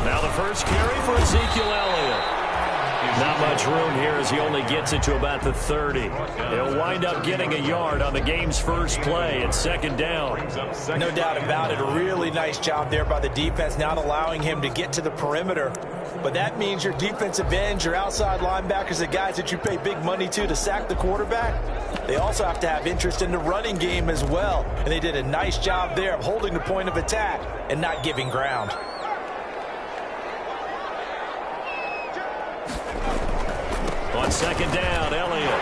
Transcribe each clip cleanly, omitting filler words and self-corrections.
Now the first carry for Ezekiel Elliott. Not much room here as he only gets it to about the 30. He'll wind up getting a yard on the game's first play at second down. No doubt about it. A really nice job there by the defense, not allowing him to get to the perimeter. But that means your defensive ends, your outside linebackers, the guys that you pay big money to sack the quarterback, they also have to have interest in the running game as well. And they did a nice job there of holding the point of attack and not giving ground. On second down, Elliott.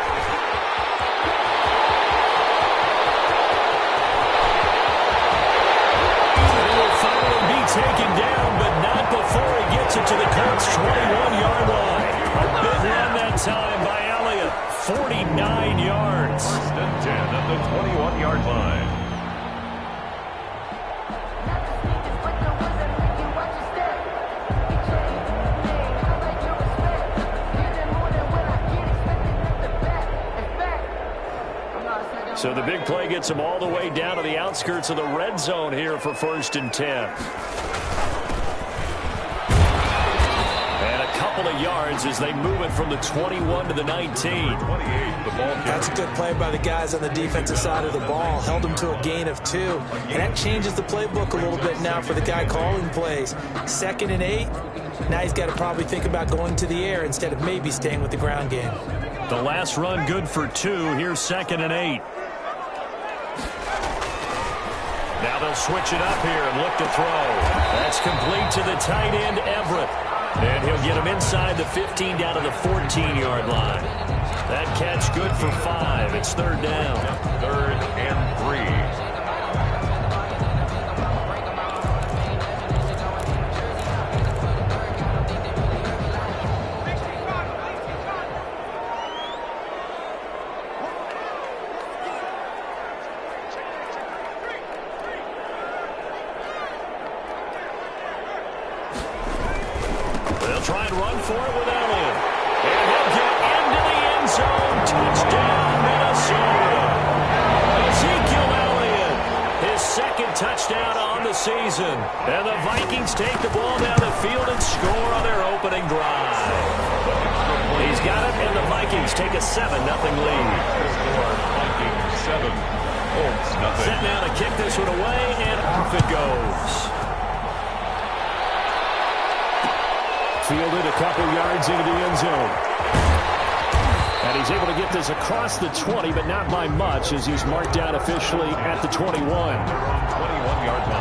He will finally be taken down, but not before he gets it to the Colts' 21-yard line. A big run that time by Elliott. 49 yards. First and 10 at the 21-yard line. So the big play gets him all the way down to the outskirts of the red zone here for first and 10. And a couple of yards as they move it from the 21 to the 19. That's a good play by the guys on the defensive side of the ball. Held him to a gain of 2. And that changes the playbook a little bit now for the guy calling plays. 2nd and 8. Now he's got to probably think about going to the air instead of maybe staying with the ground game. The last run good for 2. Here's 2nd and 8. Now they'll switch it up here and look to throw. That's complete to the tight end, Everett. And he'll get him inside the 15 down to the 14-yard line. That catch good for 5. It's third down. 3rd and 3. Try and run for it with Elliott. And he'll get into the end zone. Touchdown, Minnesota. Ezekiel Elliott, his 2nd touchdown on the season. And the Vikings take the ball down the field and score on their opening drive. He's got it, and the Vikings take a 7-0 lead. Vikings 7, Colts nothing. Set now to kick this one away, and off it goes. Fielded a couple yards into the end zone. And he's able to get this across the 20, but not by much as he's marked out officially at the 21. 21-yard line.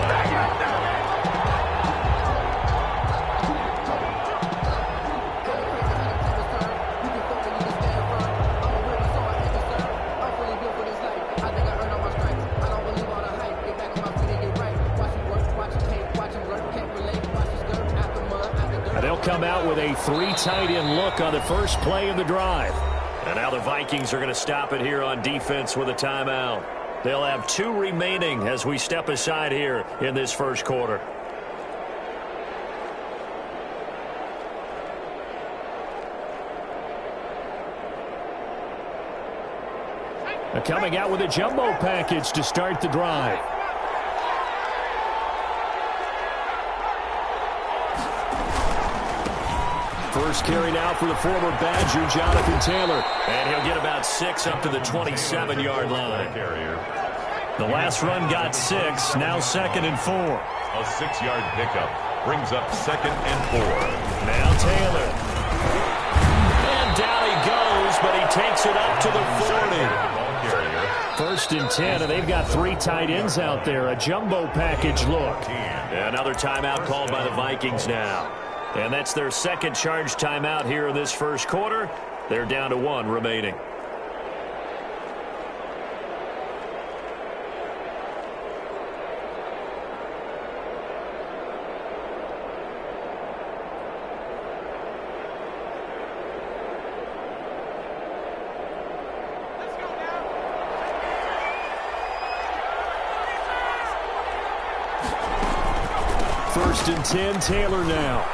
Come out with a 3 tight end look on the first play of the drive. And now the Vikings are going to stop it here on defense with a timeout. They'll have 2 remaining as we step aside here in this first quarter. They're coming out with a jumbo package to start the drive. First carry now for the former Badger, Jonathan Taylor. And he'll get about 6 up to the 27-yard line. The last run got 6, now 2nd and 4. A 6-yard pickup brings up 2nd and 4. Now Taylor. And down he goes, but he takes it up to the 40. First and 10, and they've got 3 tight ends out there. A jumbo package look. Another timeout called by the Vikings now. And that's their 2nd charge timeout here in this first quarter. They're down to 1 remaining. First and 10, Taylor now.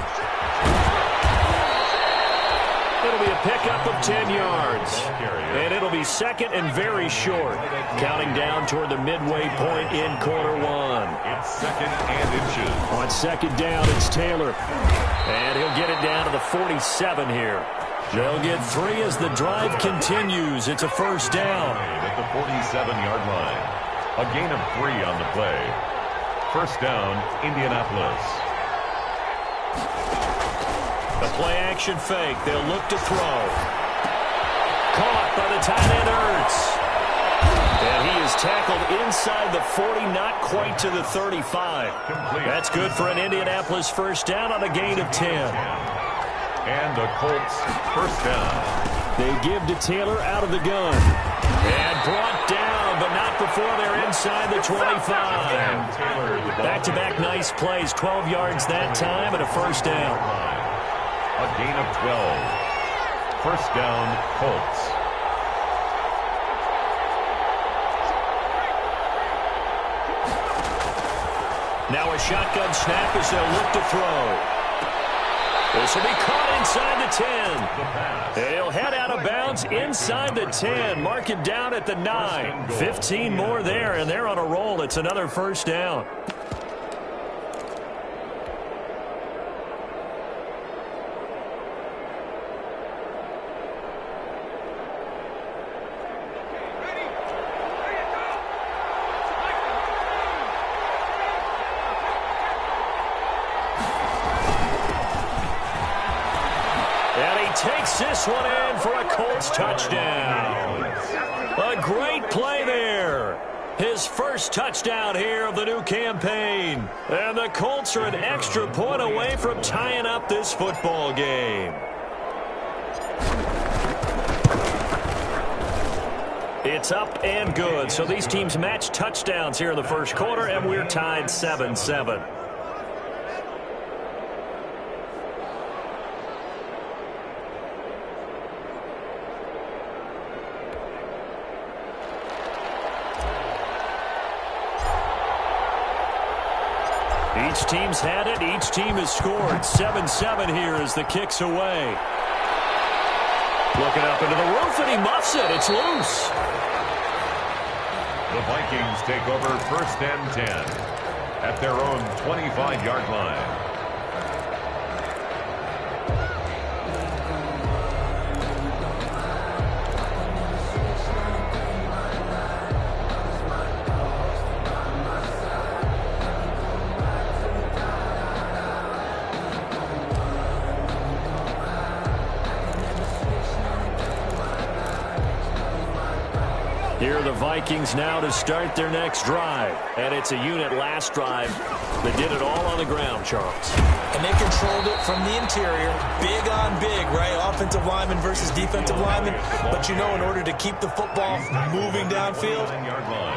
It'll be a pickup of 10 yards. And it'll be second and very short. Counting down toward the midway point in quarter one. It's second and inches. On second down, it's Taylor. And he'll get it down to the 47 here. They'll get 3 as the drive continues. It's a first down. At the 47-yard line. A gain of 3 on the play. First down, Indianapolis. The play-action fake. They'll look to throw. Caught by the tight end, Ertz. And he is tackled inside the 40, not quite to the 35. Complete. That's good for an Indianapolis first down on a gain of 10. And the Colts first down. They give to Taylor out of the gun. And brought down, but not before they're inside the 25. Back-to-back nice plays. 12 yards that time and a first down. A gain of 12. First down, Colts. Now a shotgun snap as they'll look to throw. This will be caught inside the 10. They'll head out of bounds inside the 10. Mark it down at the 9. 15 more there, and they're on a roll. It's another first down. Takes this one in for a Colts touchdown. A great play there. His first touchdown here of the new campaign. And the Colts are an extra point away from tying up this football game. It's up and good. So these teams match touchdowns here in the first quarter, and we're tied 7-7. Each team's had it. Each team has scored. 7-7 here as the kick's away. Looking up into the roof, and he muffs it. It's loose. The Vikings take over first and 10 at their own 25-yard line. Here are the Vikings now to start their next drive. And it's a unit last drive that did it all on the ground, Charles. And they controlled it from the interior. Big on big, right? Offensive lineman versus defensive lineman. But you know, in order to keep the football moving downfield,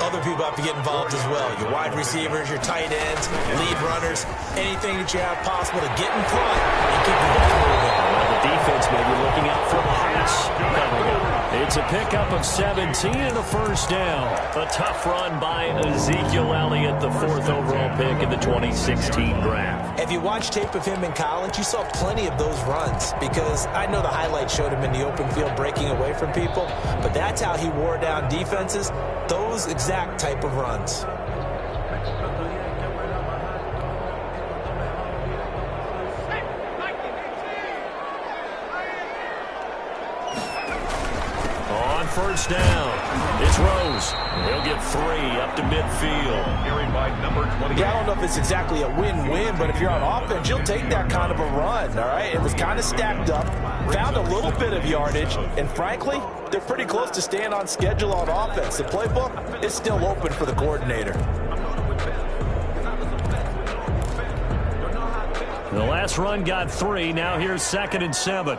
other people have to get involved as well. Your wide receivers, your tight ends, lead runners, anything that you have possible to get in front and keep the ball moving. Well, the defense may be looking out for a pass coming up. It's a pickup of 17 and a first down. A tough run by Ezekiel Elliott, the 4th overall pick in the 2016 draft. If you watch tape of him in college, you saw plenty of those runs because I know the highlights showed him in the open field breaking away from people, but that's how he wore down defenses, those exact type of runs. First down. It's Rose. He'll get 3 up to midfield. Carried by number 20. Yeah, I don't know if it's exactly a win-win, but if you're on offense, you'll take that kind of a run, all right? It was kind of stacked up, found a little bit of yardage, and frankly, they're pretty close to staying on schedule on offense. The playbook is still open for the coordinator. The last run got 3. Now here's 2nd and 7.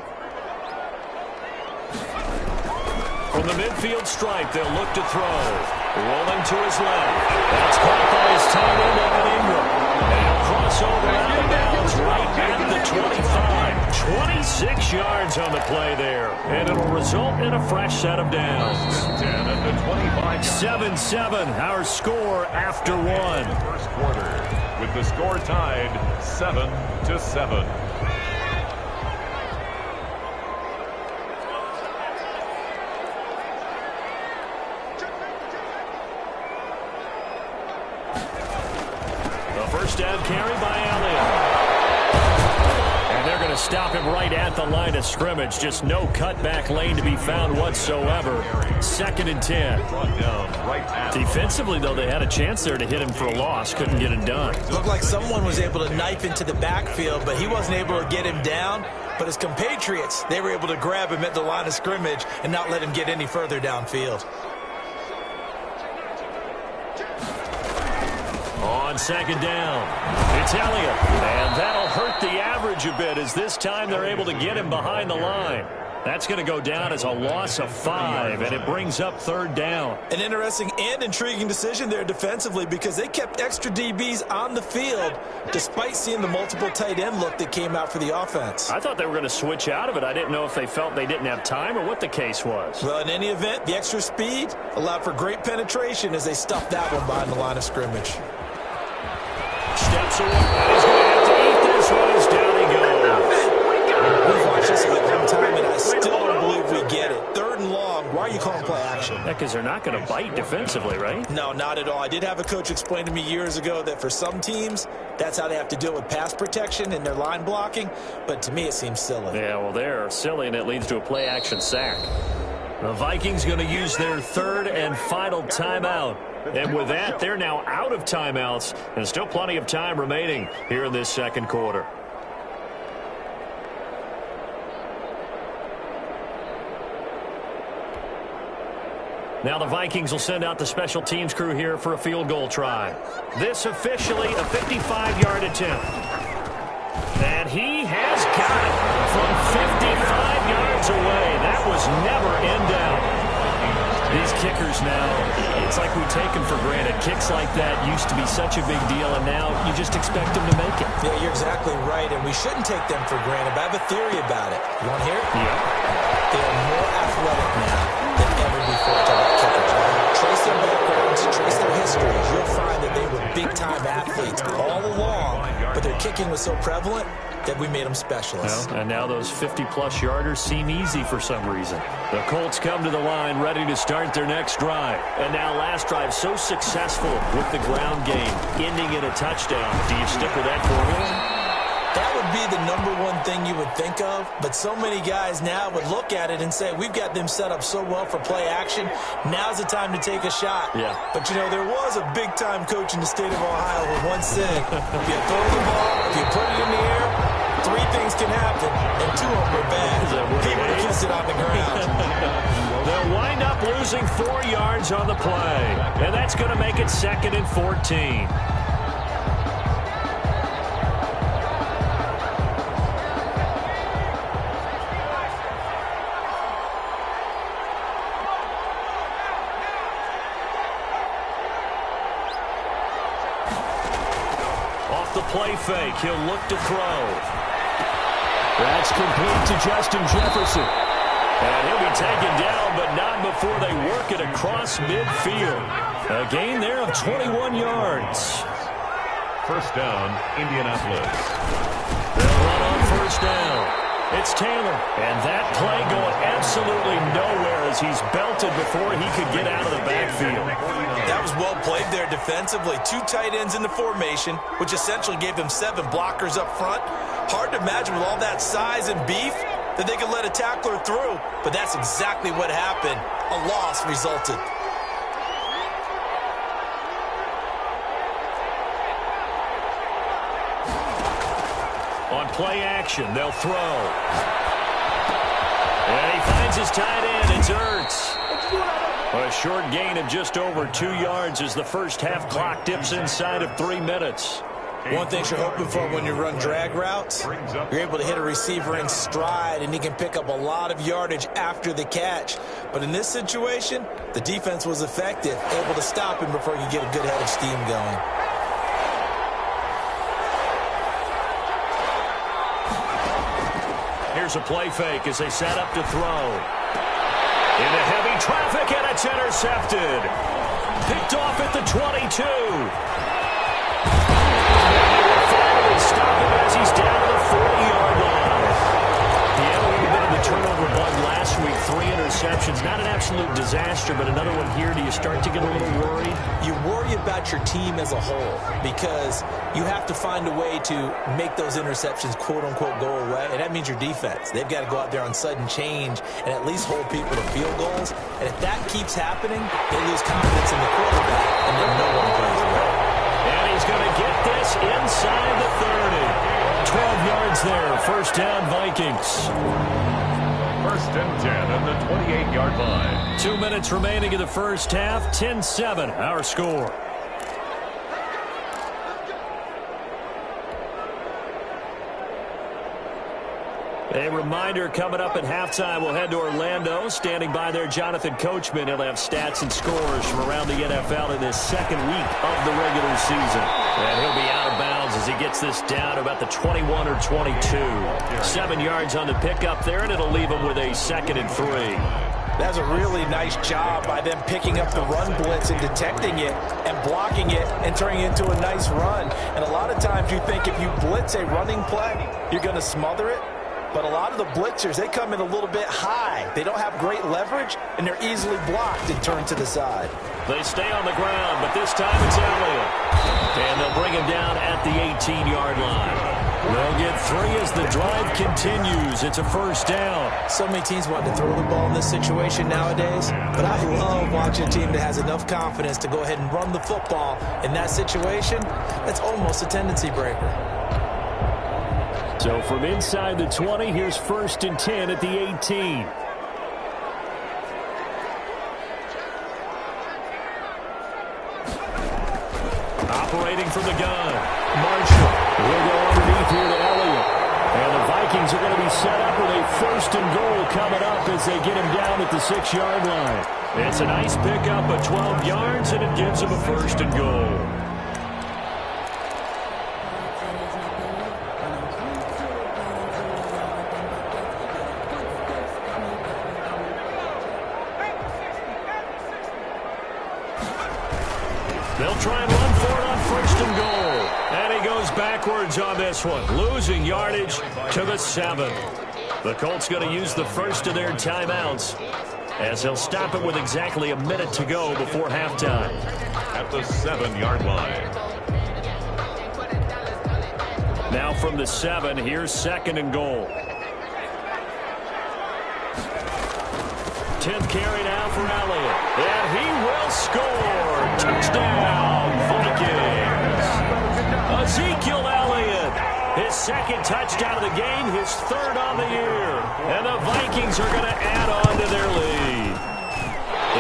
From the midfield stripe, they'll look to throw. Rolling to his left. That's caught by his tight end, Evan Ingram. And he'll cross over out of bounds right at the 25. 26 yards on the play there. And it'll result in a fresh set of downs. 10 at the 25. 7-7, our score after one. First quarter, with the score tied 7-7. down carry by Elliott. And they're going to stop him right at the line of scrimmage. Just no cutback lane to be found whatsoever. 2nd and 10. Defensively, though, they had a chance there to hit him for a loss. Couldn't get it done. Looked like someone was able to knife into the backfield, but he wasn't able to get him down. But his compatriots, they were able to grab him at the line of scrimmage and not let him get any further downfield. On 2nd down, it's Elliott. And that'll hurt the average a bit as this time they're able to get him behind the line. That's going to go down as a loss of 5, and it brings up 3rd down. An interesting and intriguing decision there defensively because they kept extra DBs on the field despite seeing the multiple tight end look that came out for the offense. I thought they were going to switch out of it. I didn't know if they felt they didn't have time or what the case was. Well, in any event, the extra speed allowed for great penetration as they stuffed that one behind the line of scrimmage. Steps away. He's going to have to eat this one as down he goes. We've watched this a long time, and I still don't believe we get it. 3rd and long. Why are you calling play action? Yeah, because they're not going to bite defensively, right? No, not at all. I did have a coach explain to me years ago that for some teams, that's how they have to deal with pass protection and their line blocking. But to me, it seems silly. Yeah, well, they're silly, and it leads to a play action sack. The Vikings going to use their 3rd and final timeout. And with that, they're now out of timeouts, and still plenty of time remaining here in this 2nd quarter. Now the Vikings will send out the special teams crew here for a field goal try. This officially a 55-yard attempt. And he has got it from 55 yards away. That was never in doubt. These kickers now, it's like we take them for granted. Kicks like that used to be such a big deal, and now you just expect them to make it. Yeah, you're exactly right, and we shouldn't take them for granted, but I have a theory about it. You want to hear it? Yeah. They are more athletic now than ever before. Talk about kickers. Trace their backgrounds, trace their histories. You'll find that they were big-time athletes all along, but their kicking was so prevalent that we made them specialists. Well, and now those 50-plus yarders seem easy for some reason. The Colts come to the line ready to start their next drive. And now last drive so successful with the ground game, ending in a touchdown. Do you stick with that formula? That would be the #1 thing you would think of, but so many guys now would look at it and say, we've got them set up so well for play action, now's the time to take a shot. Yeah. But, you know, there was a big-time coach in the state of Ohio who once said, if you throw the ball, if you put it in the air, 3 things can happen, and 2 of them are bad. He would have kissed it on the ground. They'll wind up losing 4 yards on the play, and that's going to make it 2nd and 14. The play fake. He'll look to throw. That's complete to Justin Jefferson. And he'll be taken down, but not before they work it across midfield. A gain there of 21 yards. 1st down, Indianapolis. They'll run on 1st down. It's Taylor. And that play going absolutely nowhere as he's belted before he could get out of the backfield. That was well played there defensively. 2 tight ends in the formation, which essentially gave them 7 blockers up front. Hard to imagine with all that size and beef that they could let a tackler through. But that's exactly what happened. A loss resulted. On play action, they'll throw. And he finds his tight end. It's Ertz. A short gain of just over 2 yards as the first half clock dips inside of 3 minutes. One thing you're hoping for when you run drag routes, you're able to hit a receiver in stride, and he can pick up a lot of yardage after the catch. But in this situation, the defense was effective, able to stop him before he could get a good head of steam going. Here's a play fake as they set up to throw. Into heavy traffic, and it's intercepted. Picked off at the 22. And they will finally stop him as he's down to the 40-yard line. He had a little bit of the turnover bug last week. 3 interceptions. Not an absolute disaster, but another one here. Do you start to get a little worried? you worry about your team as a whole because you have to find a way to make those interceptions, quote-unquote, go away, and that means your defense. They've got to go out there on sudden change and at least hold people to field goals, and if that keeps happening, they lose confidence in the quarterback, and then no one plays well. And he's going to get this inside the 30. 12 yards there, first down Vikings. First and 10 at the 28-yard line. 2 minutes remaining in the first half. 10-7, our score. A reminder coming up at halftime, we'll head to Orlando. Standing by there, Jonathan Coachman. He'll have stats and scores from around the NFL in this second week of the regular season. And he'll be out of bounds as he gets this down to about the 21 or 22. 7 yards on the pickup there, and it'll leave him with a 2nd and 3. That's a really nice job by them picking up the run blitz and detecting it and blocking it and turning it into a nice run. And a lot of times you think if you blitz a running play, you're going to smother it. But a lot of the blitzers, they come in a little bit high. They don't have great leverage, and they're easily blocked and turned to the side. They stay on the ground, but this time it's Elliott. And they'll bring him down at the 18-yard line. They'll get 3 as the drive continues. It's a first down. So many teams want to throw the ball in this situation nowadays, but I love watching a team that has enough confidence to go ahead and run the football. In that situation, that's almost a tendency breaker. So from inside the 20, here's first and 10 at the 18. Operating from the gun, Marshall will go underneath here to Elliott. And the Vikings are going to be set up with a first and goal coming up as they get him down at the 6-yard line. It's a nice pickup of 12 yards, and it gives him a first and goal. They'll try and run for it on first and goal. And he goes backwards on this one, losing yardage to the 7. The Colts going to use the first of their timeouts as he'll stop it with exactly a minute to go before halftime. At the 7-yard line. Now from the 7, here's 2nd and goal. 10th carry now for Elliott. And he will score. Touchdown, Vikings. Ezekiel Elliott, his 2nd touchdown of the game, his 3rd on the year. And the Vikings are going to add on to their lead.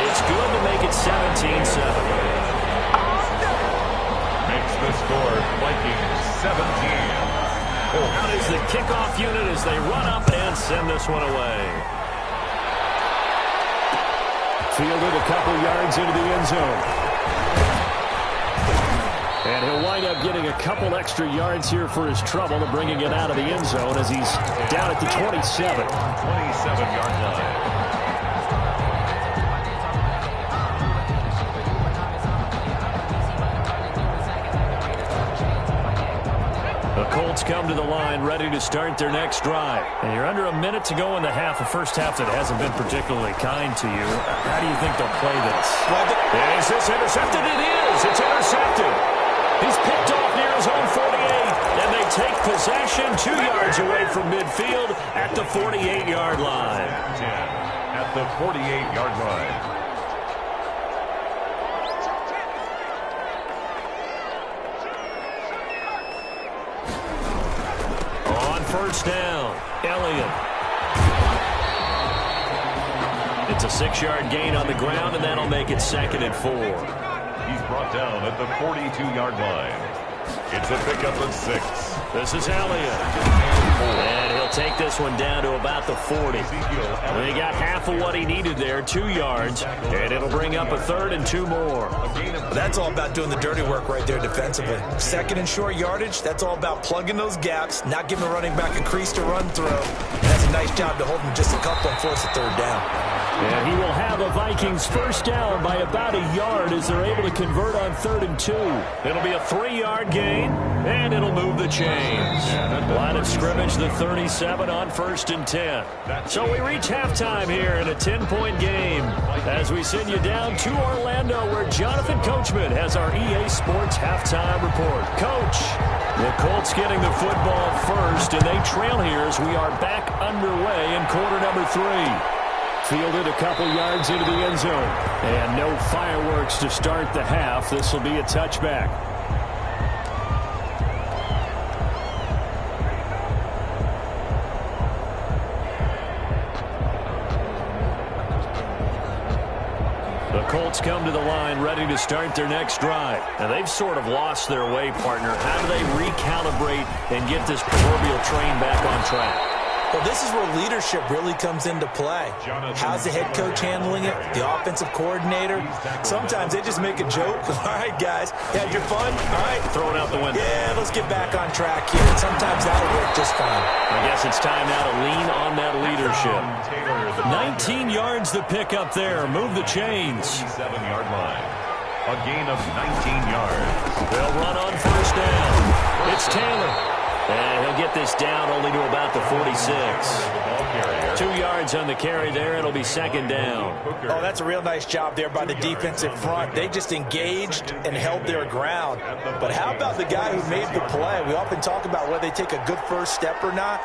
It's good to make it 17-7. Makes the score Vikings 17. Out is the kickoff unit as they run up and send this one away. Fielded a couple yards into the end zone. And he'll wind up getting a couple extra yards here for his trouble to bringing it out of the end zone as he's down at the 27. 27-yard line. The Colts come to the line ready to start their next drive. And you're under a minute to go in the half, a first half that hasn't been particularly kind to you. How do you think they'll play this? Is this intercepted? It is. It's intercepted. He's picked off near his own 48, and they take possession 2 yards away from midfield at the 48-yard line. 10 at the 48-yard line. On first down, Elliott. It's a 6-yard gain on the ground, and that'll make it 2nd and 4. He's brought down at the 42-yard line. It's a pickup of 6. This is Elliott. And he'll take this one down to about the 40. And he got half of what he needed there, 2 yards. And it'll bring up a 3rd and 2 more. That's all about doing the dirty work right there defensively. 2nd and short yardage, that's all about plugging those gaps, not giving the running back a crease to run through. And that's a nice job to hold him just a couple and force a 3rd down. And he will have a Vikings first down by about a yard as they're able to convert on 3rd and 2. It'll be a 3-yard gain, and it'll move the chains. Line of scrimmage, the 37 on 1st and 10. So we reach halftime here in a 10-point game as we send you down to Orlando, where Jonathan Coachman has our EA Sports halftime report. Coach, the Colts getting the football first, and they trail here as we are back underway in quarter number 3. Fielded a couple yards into the end zone. And no fireworks to start the half. This will be a touchback. The Colts come to the line ready to start their next drive. And they've sort of lost their way, partner. How do they recalibrate and get this proverbial train back on track? Well, this is where leadership really comes into play. How's the head coach handling it? The offensive coordinator? Sometimes they just make a joke. All right, guys, you had your fun? All right. Throw it out the window. Yeah, let's get back on track here. And sometimes that'll work just fine. I guess it's time now to lean on that leadership. 19 yards the pick up there. Move the chains. 7-yard line. A gain of 19 yards. They'll run on first down. It's Taylor. And he'll get this down only to about the 46. 2 yards on the carry there. It'll be 2nd down. Oh, that's a real nice job there by the defensive front. They just engaged and held their ground. But how about the guy who made the play? We often talk about whether they take a good first step or not.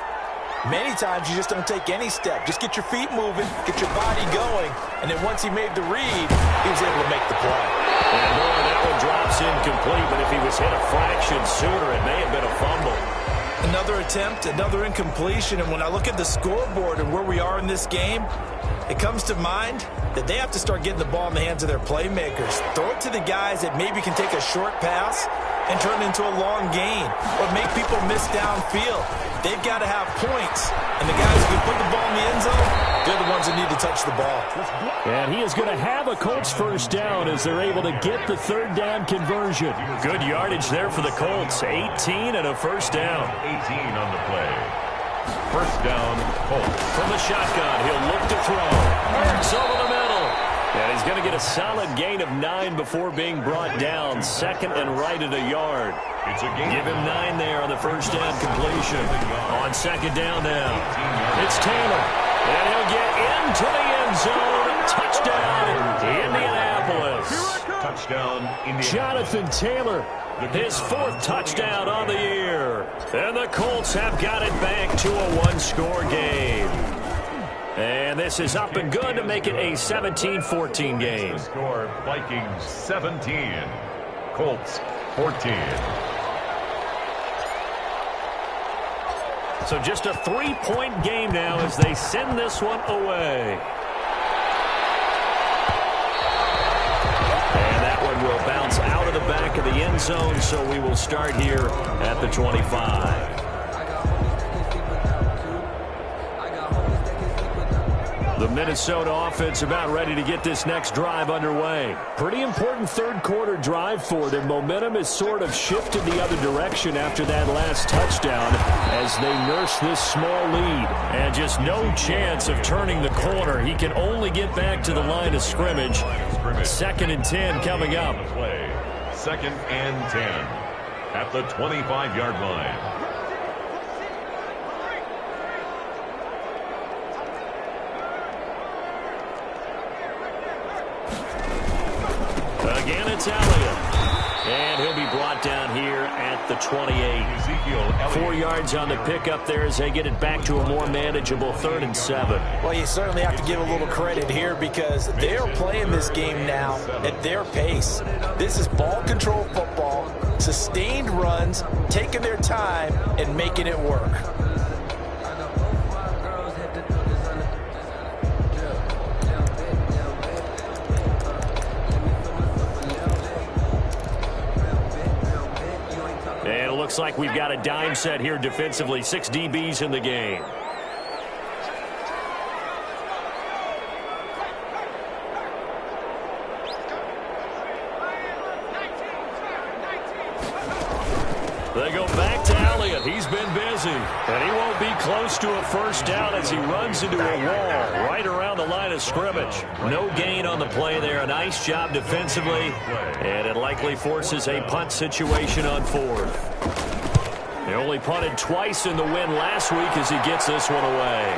Many times you just don't take any step. Just get your feet moving, get your body going, and then once he made the read, he was able to make the play. And boy, that one drops incomplete, but if he was hit a fraction sooner, it may have been a fumble. Another attempt, another incompletion, and when I look at the scoreboard and where we are in this game, it comes to mind that they have to start getting the ball in the hands of their playmakers. Throw it to the guys that maybe can take a short pass and turn it into a long gain or make people miss downfield. They've got to have points, and the guys who can put the ball in the end zone, they're the ones that need to touch the ball. And he is going to have a Colts first down as they're able to get the 3rd down conversion. Good yardage there for the Colts. 18 and a first down. 18 on the play. First down, Colts. From the shotgun, he'll look to throw. Hurts over the middle. And he's going to get a solid gain of 9 before being brought down. 2nd and right at a yard. It's a gain. Give him 9 there on the first down completion. On 2nd down now. It's Taylor. And he'll get into the end zone. Touchdown, Indianapolis. Touchdown, Indianapolis. Jonathan Taylor, his 4th touchdown on the year. And the Colts have got it back to a 1-score game. And this is up and good to make it a 17-14 game. The score, Vikings 17, Colts 14. So just a 3-point game now as they send this one away. And that one will bounce out of the back of the end zone, so we will start here at the 25. The Minnesota offense about ready to get this next drive underway. Pretty important 3rd quarter drive for them. Momentum has sort of shifted the other direction after that last touchdown as they nurse this small lead. And just no chance of turning the corner. He can only get back to the line of scrimmage. 2nd and 10 coming up. 2nd and 10 at the 25-yard line. Again, it's Elliott. And he'll be brought down here at the 28. 4 yards on the pickup there as they get it back to a more manageable 3rd and 7. Well, you certainly have to give a little credit here because they're playing this game now at their pace. This is ball control football, sustained runs, taking their time, and making it work. And it looks like we've got a dime set here defensively. 6 DBs in the game. They go back to Elliott. He's been busy. And he won't be close close to a first down as he runs into a wall right around the line of scrimmage. No gain on the play there. A nice job defensively, and it likely forces a punt situation on fourth. They only punted twice in the win last week as he gets this one away.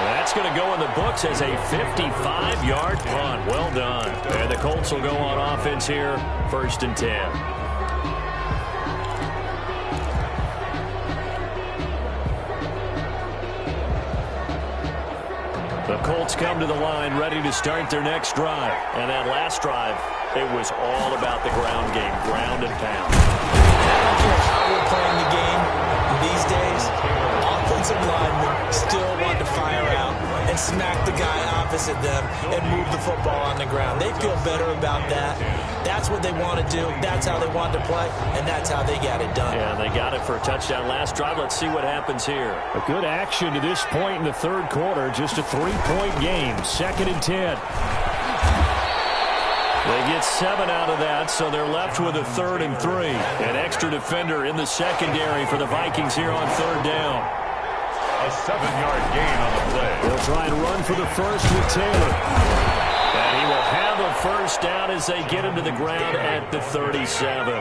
That's going to go in the books as a 55-yard punt. Well done. And the Colts will go on offense here, 1st and 10. The Colts come to the line ready to start their next drive. And that last drive, it was all about the ground game, ground and pound. I don't care how we're playing the game these days, offensive linemen still want to fire out and smack the guy opposite them and move the football on the ground. They feel better about that. That's what they want to do. That's how they want to play, and that's how they got it done. Yeah, they got it for a touchdown last drive. Let's see what happens here. A good action to this point in the third quarter. Just a 3-point game. 2nd and 10. They get 7 out of that, so they're left with a 3rd and 3. An extra defender in the secondary for the Vikings here on 3rd down. A 7-yard gain on the play. They'll try and run for the first with Taylor. And he will have a first down as they get him to the ground at the 37.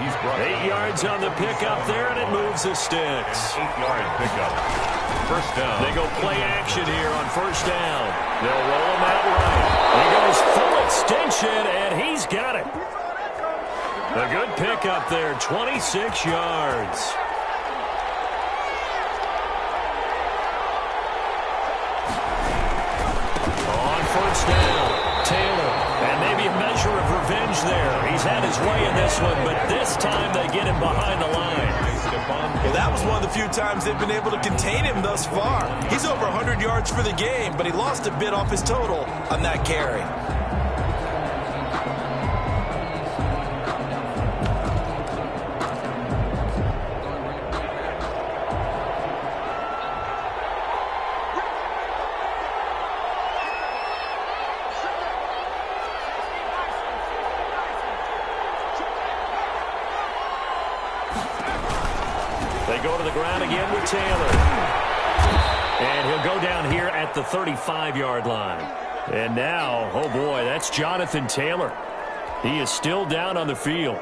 He's brought 8 yards on the pickup there, and it moves the sticks. 8-yard pickup. First down. They go play action here on first down. They'll roll him out right. He goes full extension, and he's got it. A good pickup there, 26 yards. On first down, Taylor. And maybe a measure of revenge there. He's had his way in this one, but this time they get him behind the line. Well, that was one of the few times they've been able to contain him thus far. He's over 100 yards for the game, but he lost a bit off his total on that carry. They go to the ground again with Taylor. And he'll go down here at the 35-yard line. And now, oh boy, that's Jonathan Taylor. He is still down on the field.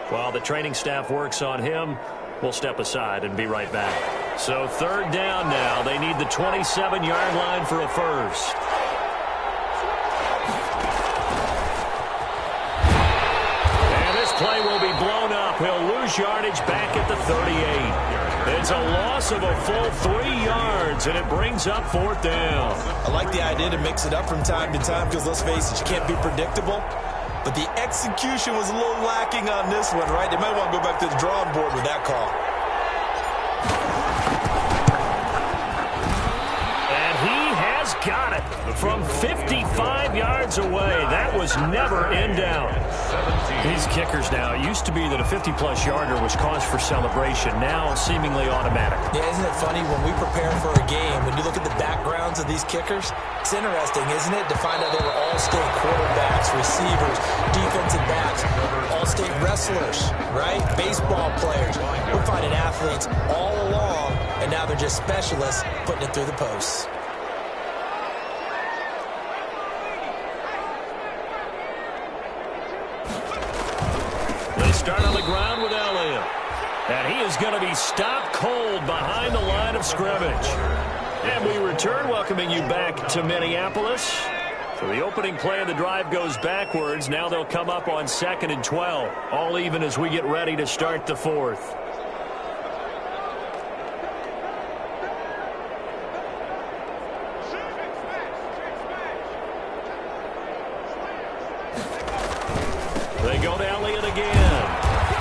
While the training staff works on him, we'll step aside and be right back. So 3rd down now. They need the 27-yard line for a first. And this play will be blown up. He'll lose yardage back at the 38. It's a loss of a full 3 yards, and it brings up 4th down. I like the idea to mix it up from time to time because, let's face it, you can't be predictable. But the execution was a little lacking on this one, right? They might want to go back to the drawing board with that call. And he has got it from 55 yards away. That was never in doubt. These kickers now, it used to be that a 50-plus yarder was cause for celebration. Now seemingly automatic. Yeah, isn't it funny when we prepare for a game, when you look at the backgrounds of these kickers, it's interesting, isn't it, to find out they were all-state quarterbacks, receivers, defensive backs, all-state wrestlers, right? Baseball players. We're finding athletes all along, and now they're just specialists putting it through the posts. They start on the ground with Elliott. And he is going to be stopped cold behind the line of scrimmage. And we return, welcoming you back to Minneapolis. So the opening play of the drive goes backwards. Now they'll come up on 2nd and 12. All even as we get ready to start the 4th. They go to Elliott again.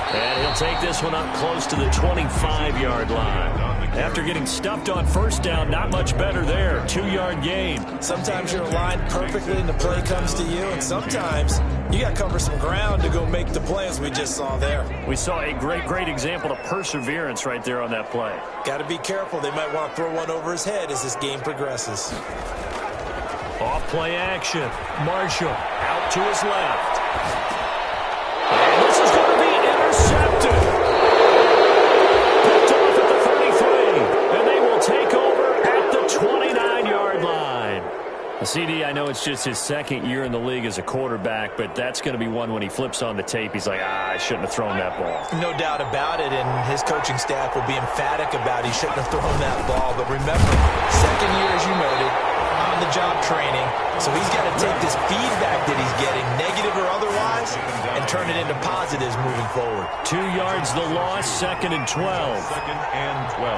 And he'll take this one up close to the 25-yard line. After getting stuffed on first down, not much better there. 2-yard gain. Sometimes you're aligned perfectly and the play comes to you, and sometimes you got to cover some ground to go make the play, as we just saw there. We saw a great example of perseverance right there on that play. Got to be careful. They might want to throw one over his head as this game progresses. Off play action. Marshall out to his left. And this is going to be intercepted. CD, I know it's just his second year in the league as a quarterback, but that's going to be one when he flips on the tape. He's like, I shouldn't have thrown that ball. No doubt about it, and his coaching staff will be emphatic about he shouldn't have thrown that ball. But remember, second year, as you noted, on-the-job training, so he's got to take this feedback that he's getting, negative or otherwise, and turn it into positives moving forward. 2 yards the loss, 2nd and 12. 2nd and 12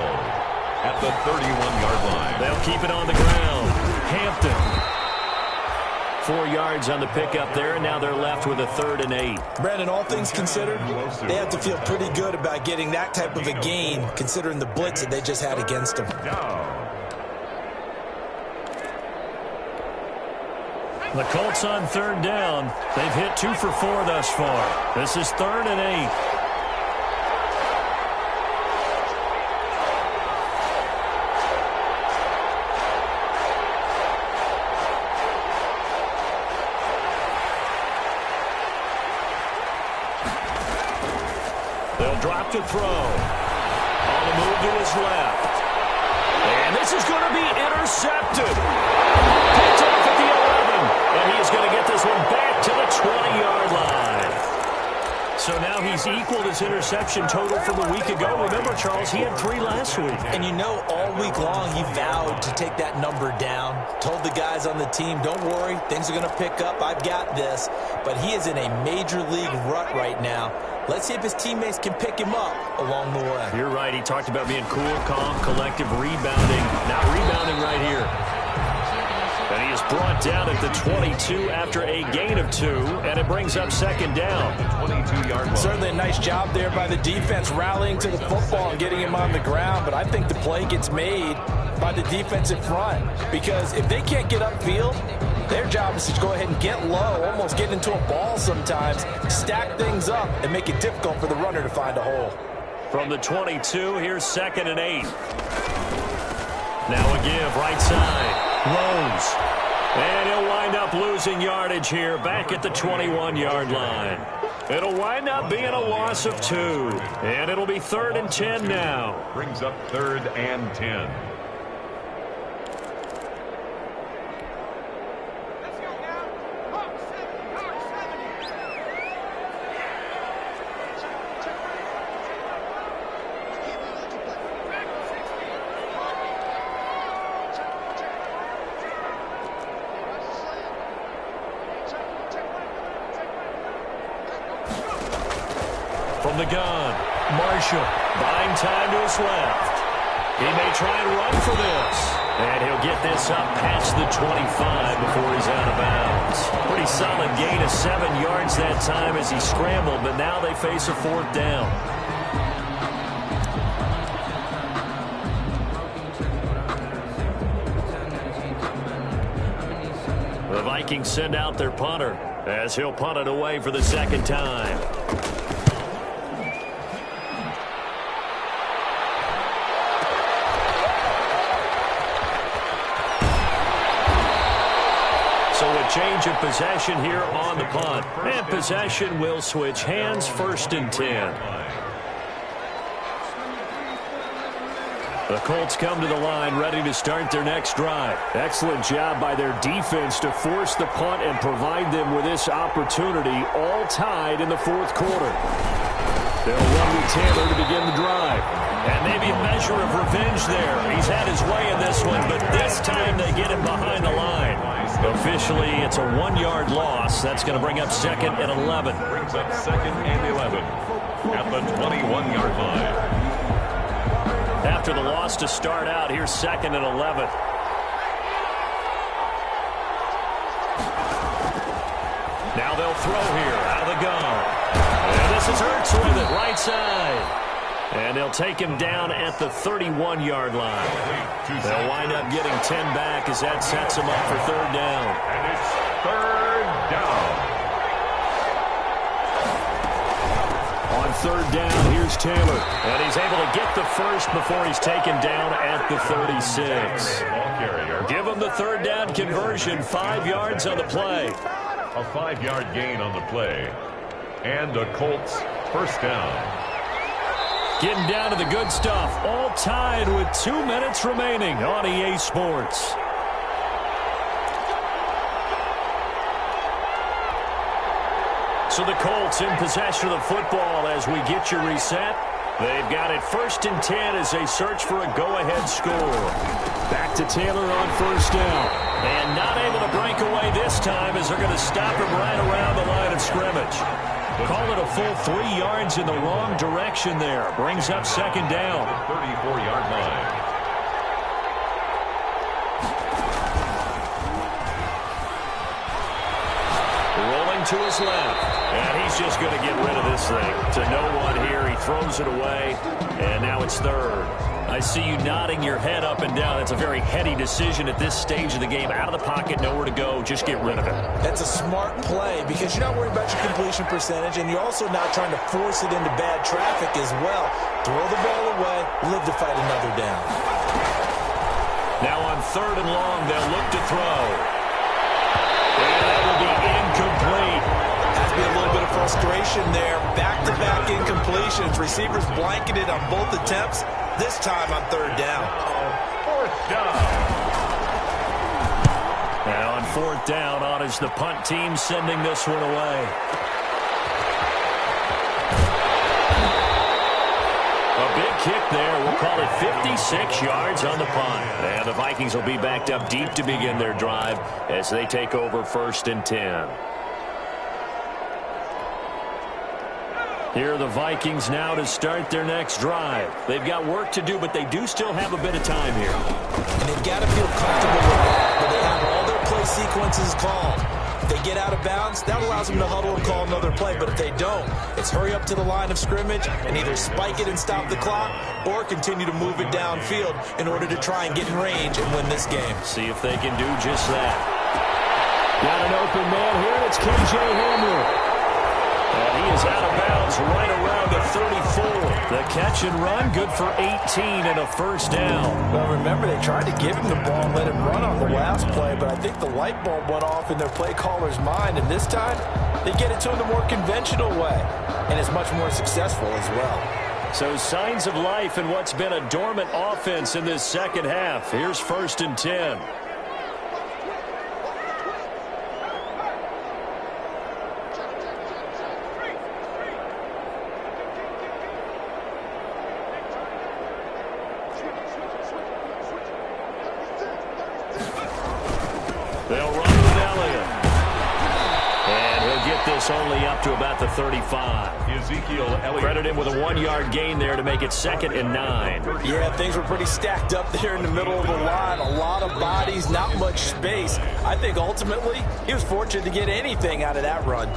at the 31-yard line. They'll keep it on the ground. Hampton. 4 yards on the pickup there, and now they're left with a 3rd and 8. Brandon, all things considered, they have to feel pretty good about getting that type of a gain, considering the blitz that they just had against them. The Colts on 3rd down. They've hit 2 for 4 thus far. This is 3rd and 8. They'll drop to throw. On the move to his left. And this is going to be intercepted. Picked off at the 11. And he is going to get this one back to the 20-yard line. So now he's equaled his interception total from a week ago. Remember, Charles, he had 3 last week. And you know, all week long he vowed to take that number down. Told the guys on the team, don't worry, things are going to pick up. I've got this. But he is in a major league rut right now. Let's see if his teammates can pick him up along the way. You're right. He talked about being cool, calm, collective, rebounding. Not rebounding right here. And he is brought down at the 22 after a gain of 2, and it brings up 2nd down. 22-yard line. Certainly a nice job there by the defense rallying to the football and getting him on the ground, but I think the play gets made by the defensive front, because if they can't get upfield, their job is to go ahead and get low, almost get into a ball sometimes, stack things up, and make it difficult for the runner to find a hole. From the 22, here's 2nd and 8. Now a give, right side. Rose. And he'll wind up losing yardage here, back at the 21-yard line. It'll wind up being a loss of 2. And it'll be 3rd and 10 now. Brings up 3rd and 10. From the gun, Marshall buying time to his left. He may try and run for this. And he'll get this up past the 25 before he's out of bounds. Pretty solid gain of 7 yards that time as he scrambled, but now they face a 4th down. The Vikings send out their punter as he'll punt it away for the 2nd time. So a change of possession here on the punt. And possession will switch hands, 1st and 10. The Colts come to the line ready to start their next drive. Excellent job by their defense to force the punt and provide them with this opportunity, all tied in the 4th quarter. They'll run with Taylor to begin the drive. And maybe a measure of revenge there. He's had his way in this one, but this time they get him behind the line. Officially, it's a 1-yard loss. That's going to bring up 2nd and 11. Brings up 2nd and 11 at the 21-yard line. After the loss to start out, here's 2nd and 11. Now they'll throw here out of the gun. And this is Hurts with it, right side. And they'll take him down at the 31-yard line. They'll wind up getting 10 back as that sets them up for 3rd down. And it's 3rd down. On 3rd down, here's Taylor. And he's able to get the first before he's taken down at the 36. Give him the 3rd down conversion, 5 yards on the play. A 5-yard gain on the play. And a Colts 1st down. Getting down to the good stuff. All tied with 2 minutes remaining on EA Sports. So the Colts in possession of the football as we get you reset. They've got it 1st and 10 as they search for a go-ahead score. Back to Taylor on 1st down. And not able to break away this time as they're going to stop him right around the line of scrimmage. Call it a full 3 yards in the wrong direction there. Brings up 2nd down. 34-yard line. Rolling to his left. And he's just going to get rid of this thing. To no one here. He throws it away. And now it's 3rd. I see you nodding your head up and down. That's a very heady decision at this stage of the game. Out of the pocket, nowhere to go. Just get rid of it. That's a smart play because you're not worried about your completion percentage, and you're also not trying to force it into bad traffic as well. Throw the ball away, live to fight another down. Now on 3rd and long, they'll look to throw. And that will be incomplete. Has to be a little bit of frustration there. Back-to-back incompletions. Receivers blanketed on both attempts. This time on 3rd down. 4th down. Now on 4th down, on is the punt team sending this one away. A big kick there. We'll call it 56 yards on the punt. And the Vikings will be backed up deep to begin their drive as they take over 1st and 10. Here are the Vikings now to start their next drive. They've got work to do, but they do still have a bit of time here. And they've got to feel comfortable with that, but they have all their play sequences called. If they get out of bounds, that allows them to huddle and call another play, but if they don't, it's hurry up to the line of scrimmage and either spike it and stop the clock or continue to move it downfield in order to try and get in range and win this game. See if they can do just that. Got an open man here. It's KJ Hamler. And he is out of bounds right around the 34. The catch and run, good for 18 and a 1st down. Well, remember, they tried to give him the ball and let him run on the last play, but I think the light bulb went off in their play caller's mind, and this time they get it to him the more conventional way, and it's much more successful as well. So signs of life in what's been a dormant offense in this 2nd half. Here's 1st and 10. They'll run with Elliott. And he'll get this only up to about the 35. Ezekiel Elliott. Credit him with a 1-yard gain there to make it 2nd and 9. Yeah, things were pretty stacked up there in the middle of the line. A lot of bodies, not much space. I think ultimately he was fortunate to get anything out of that run.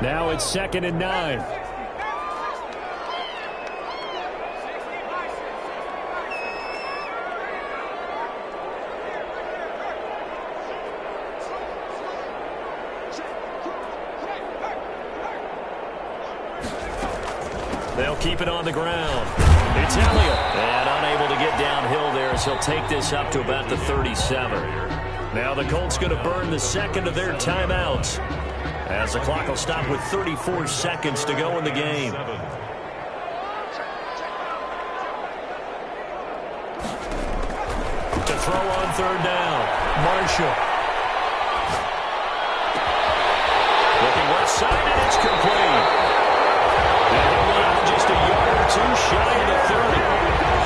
Now it's 2nd and 9. They'll keep it on the ground. It's Elliott. And unable to get downhill there as he'll take this up to about the 37. Now the Colts going to burn the 2nd of their timeouts, as the clock will stop with 34 seconds to go in the game. To throw on 3rd down, Marshall. Looking left side, and it's complete. And he went out just a yard or two shy of the 30.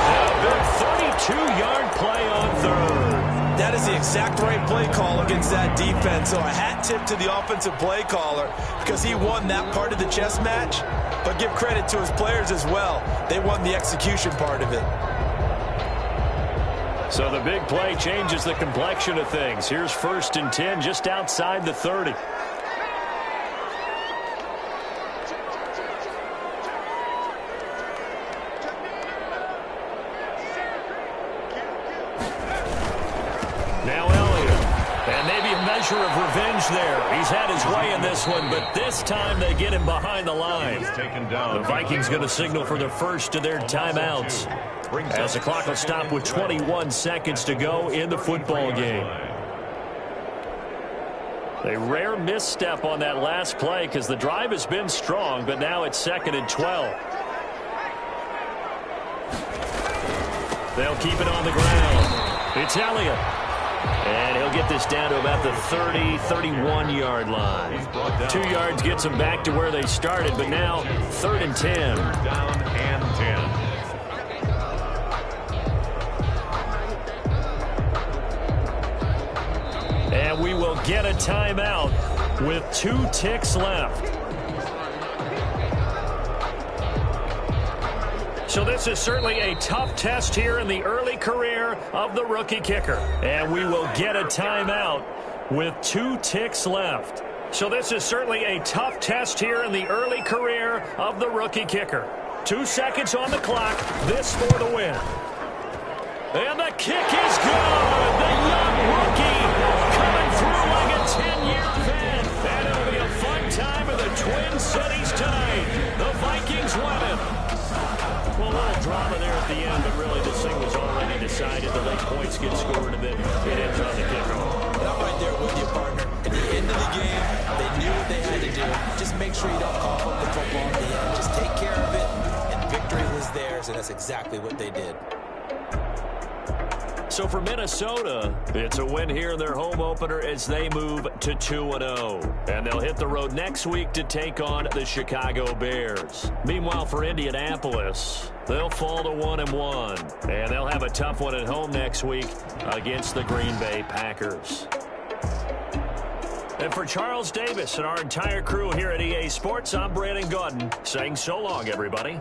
A big 32-yard play on 3rd. That is the exact right play call against that defense. So a hat tip to the offensive play caller because he won that part of the chess match. But give credit to his players as well. They won the execution part of it. So the big play changes the complexion of things. Here's 1st and 10 just outside the 30. Now Elliott. And maybe a measure of revenge there. He's had his way in this one, but this time they get him behind the line. The Vikings going to signal for the first of their timeouts, as the clock will stop with 21 seconds to go in the football game. A rare misstep on that last play because the drive has been strong, but now it's 2nd and 12. They'll keep it on the ground. It's Elliott. And he'll get this down to about the 30, 31-yard line. 2 yards gets them back to where they started, but now 3rd and 10. Down and 10. And we will get a timeout with 2 ticks left. So this is certainly a tough test here in the early career of the rookie kicker. And we will get a timeout with 2 ticks left. So this is certainly a tough test here in the early career of the rookie kicker. 2 seconds on the clock. This for the win. And the kick is good. The young rookie coming through like a 10-year vet. And it'll be a fun time in the Twin Cities tonight. The Vikings win it. Well, a little drama there at the end, but really this thing was already decided. The late points get scored, and then it ends on the kicker. And I'm right there with you, partner. At the end of the game, they knew what they had to do. Just make sure you don't cough up the football at the end. Just take care of it, and victory was theirs, and that's exactly what they did. So for Minnesota, it's a win here in their home opener as they move to 2-0. And they'll hit the road next week to take on the Chicago Bears. Meanwhile, for Indianapolis, they'll fall to 1-1. And they'll have a tough one at home next week against the Green Bay Packers. And for Charles Davis and our entire crew here at EA Sports, I'm Brandon Gaudin saying so long, everybody.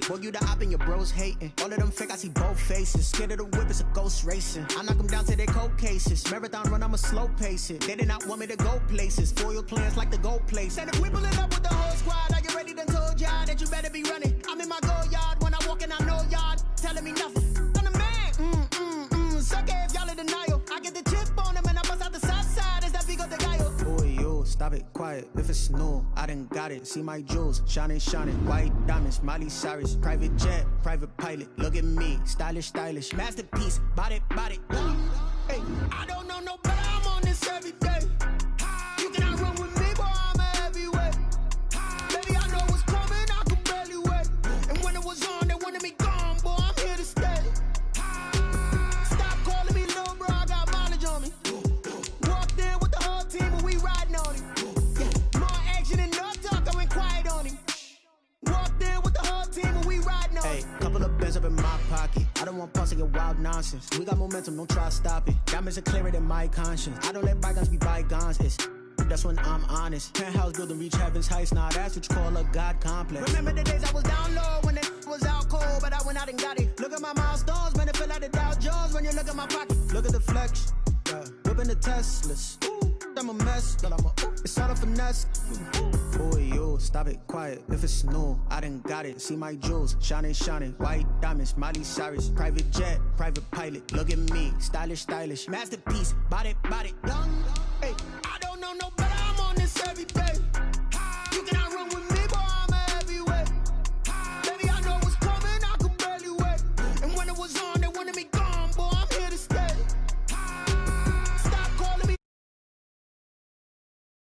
Boy, you the op and your bros hating. All of them fake, I see both faces. Scared of the whip, it's a ghost racing. I knock them down to their cold cases. Marathon run, I'ma slow pace it. They did not want me to go places. Foil plans like the gold place. And if we pulling up with the whole squad, are you ready? Done told y'all that you better be running. I'm in my go yard. When I walk in, I know y'all telling me nothing. I'm the man. Suck it if y'all in denial. I get the chip on them and I bust out the south side. Is that big of the guy? Boy, yo, stop it, quiet. If it's new, I done got it. See my jewels, shining, white diamonds, Miley Cyrus, private jet, private pilot. Look at me, stylish, masterpiece, body. Hey, I don't know no better. I'm on this every day. You cannot run with me, boy. I'm a heavyweight. Baby, I know what's coming. I can barely wait. And when it was on, they wanted me gone, boy. I'm here to stay. Stop calling me little bro. I got mileage on me. Walked in with the whole team and we riding on him. Yeah, more action and no talk. I went quiet on him. Walked in with the whole team and we riding on him. Hey, couple of bands up in my pocket. I don't want pussy and wild nonsense. We got momentum, don't try to stop it. Diamonds are clearer than my conscience. I don't let bygones be bygones. That's when I'm honest. Penthouse building reach heaven's heights. Nah, that's what you call a God complex. Remember the days I was down low when it was out cold, but I went out and got it. Look at my milestones, man, it feel like the Dow Jones when you look at my pocket. Look at the flex, yeah. Whipping the Teslas. Ooh, I'm a mess, but it's all a finesse. Boy, yo, stop it, quiet. If it's new, I done got it. See my jewels, shining, white diamonds, Miley Cyrus, private jet, private pilot. Look at me, stylish, masterpiece, body. Young, hey, I don't know no better.